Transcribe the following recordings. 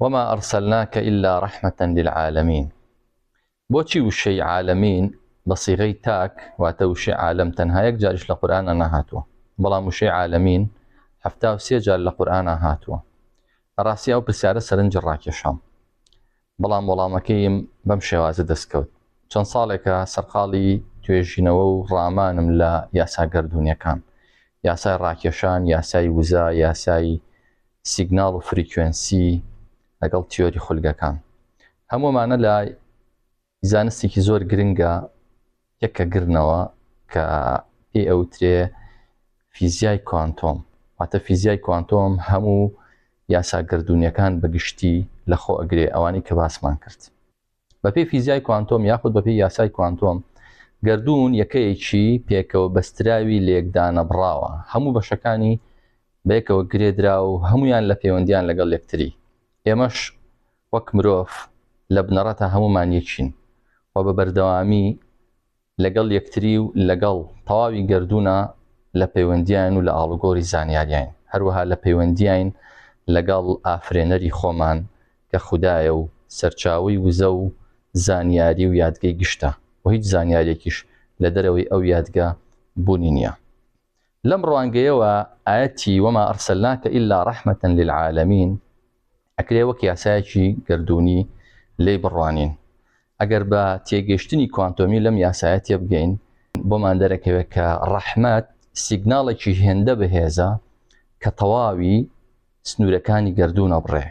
وما أرسلناك إلا رحمة للعالمين. بۆچی وشەی عالمین بە سیغەی تاک واتە وشەی عالم تەنها یەک جاریش لە قورئانە نەهاتووە، بەڵام وشەی عالمین 73 جار لە قورئانە هاتووە. ڕاستی ئەو پرسیارە سەرنجی ڕاکێشام، بەڵام وەڵامەکەیم بەم شێوازە دەستکەوت. چەند ساڵێکە سەرقاڵی توێژینەوە و ڕامانم لە یاساگەردوونیەکان، یاسای ڕاکێشان، یاسای وزە، یاسای سیگناڵ و فریکوێنسی لەگەڵ تیۆری خولگەکان. هەموومانە لە زانستێکی زۆر گرنگە یەکە گرنەوە کە پێی ئەوترێ فیزیای کوانتۆم. واتە فیزیای کوانتۆم هەموو یاساگەردوونیەکان بەگشتی لەخۆ ئەگرێ، ئەوانی کە باسمان کرد. بەپێی فیزیای کوانتۆم یاخود بەپێی یاسای کوانتۆم گەردوون یەکەیەکی پێکەوە بەستراوی لێکدانە بڕاوە، هەموو بەشەکانی بەیەکەوە گرێدرا و هەمویان لە پەیوەندیان لەگەڵ یەکتری. ئێمەش وەک مرۆڤ لە بنەڕەتە هەمومان یەکین و بە بەردەوامی لەگەڵ یەکتری و لەگەڵ تەواوی گەردوونە لە پەیوەندیان و لە ئاڵوگۆڕی زانیاریان، هەروەها لە پەیوەندیان لەگەڵ ئافرێنەری خۆمان کە خودایە و سەرچاوی وزە و زانیاری و یادگەی گشتە و هیچ زانیارێکیش لە دەرەوەی ئەو یادگە بوونی نییە. لەم ڕوانگەیەوە ئاەتی وەما ئەرسەلناکە ئیلا ڕەحمەتەن للعالەمین ئەکرێ وەک یاسایەکی گەردوونی لێی بڕوانین. ئەگەر بە تێگەشتنی کوانتۆمی لەم یاسایە تێبگەین، بۆمان دەرەکەوێت کە ڕەحمەت سیگناڵێکی هێندە بەهێزە کە تەواوی سنوورەکانی گەردوونە بڕێ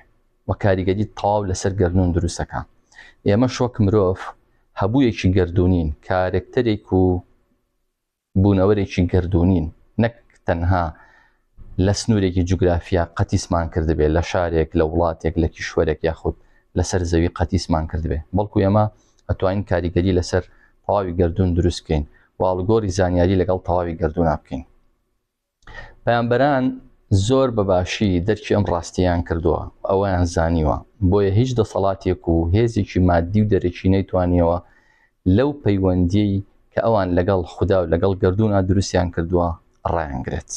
و کاریگەری تەواو لەسەر گەردوون دروستەکە. ئێمە شۆک مرۆڤ هەبوویەکی گەردوونین، کارکتەرێک و بوونەوەرێکی گەردوونین، نەک تەنها لە سنوورێکی جوگرافیا قەتیسمان کردبێ، لە شارێک، لە وڵاتێک، لە کیشوەرێک یاخود لەسەر زەوی قەتیسمان کردبێ، بەڵکو ئێمە ئەتوانین کاریگەری لەسەر تەواوی گەردوون دروست بکەین و ئاڵوگۆڕی زانیاری لەگەڵ تەواوی گەردوونا بکەین. پەیامبەران زۆر بەباشی دەرکی ئەم ڕاستیان کردووە، ئەوەیان زانیوە، بۆیە هیچ دەسەڵاتێک و هێزێکی مادی و دەرەکی نەیتوانیەوە لەو پەیوەندیەی کە ئەوان لەگەڵ خودا و لەگەڵ گەردوونا دروستیان کردووە ڕایانگرێت.